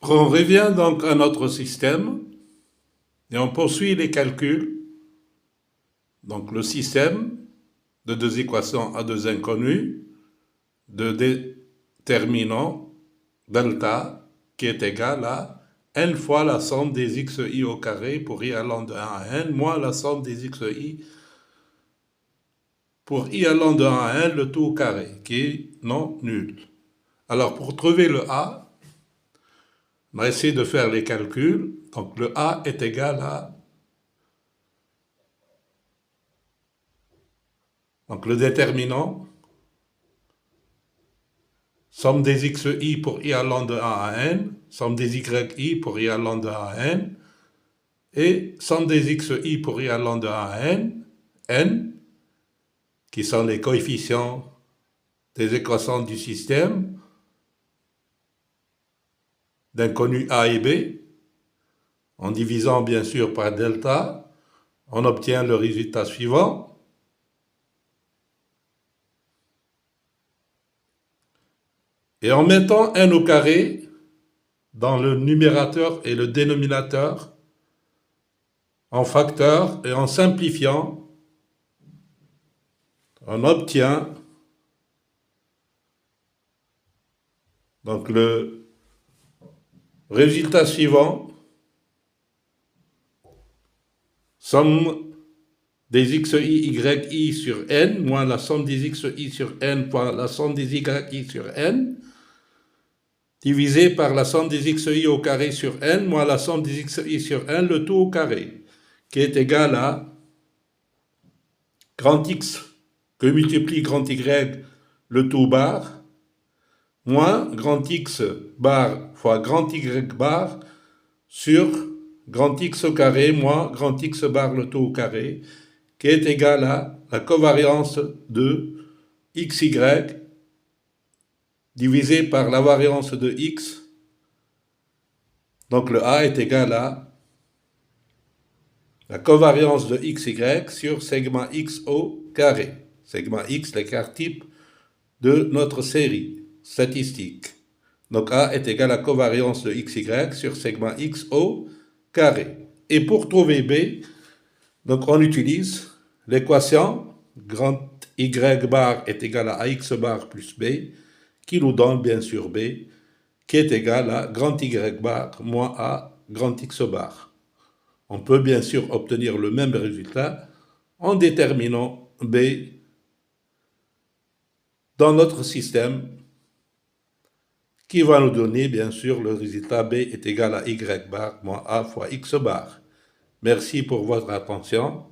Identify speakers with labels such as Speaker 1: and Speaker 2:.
Speaker 1: On revient donc à notre système et on poursuit les calculs. Donc le système de deux équations à deux inconnues, de déterminant delta qui est égal à n fois la somme des xi au carré pour i allant de 1 à n moins la somme des xi pour i allant de 1 à n le tout au carré qui est non nul. Alors pour trouver le a, on va essayer de faire les calculs. Donc le a est égal à, donc le déterminant, somme des xi pour i allant de 1 à n, somme des yi pour i allant de 1 à n, et somme des xi pour i allant de 1 à n, qui sont les coefficients des équations du système, d'inconnus a et b. En divisant bien sûr par delta, on obtient le résultat suivant. Et en mettant n au carré dans le numérateur et le dénominateur, en facteur et en simplifiant, on obtient donc le résultat suivant, somme des xi, yi sur n, moins la somme des xi sur n fois la somme des yi sur n, divisé par la somme des xi au carré sur n, moins la somme des xi sur n, le tout au carré, qui est égal à grand X que multiplie grand Y, le tout bar, moins grand X bar fois grand Y bar sur grand X au carré moins grand X bar le tout au carré, qui est égal à la covariance de XY divisé par la variance de X. Donc le A est égal à la covariance de XY sur segment X au carré. Segment X, l'écart type de notre série statistique. Donc A est égal à la covariance de XY sur segment X au carré. Et pour trouver B, donc on utilise l'équation grand Y bar est égal à AX bar plus B, qui nous donne bien sûr B, qui est égal à grand Y bar moins A grand X bar. On peut bien sûr obtenir le même résultat en déterminant B dans notre système, qui va nous donner bien sûr le résultat B est égal à Y bar moins A fois X bar. Merci pour votre attention.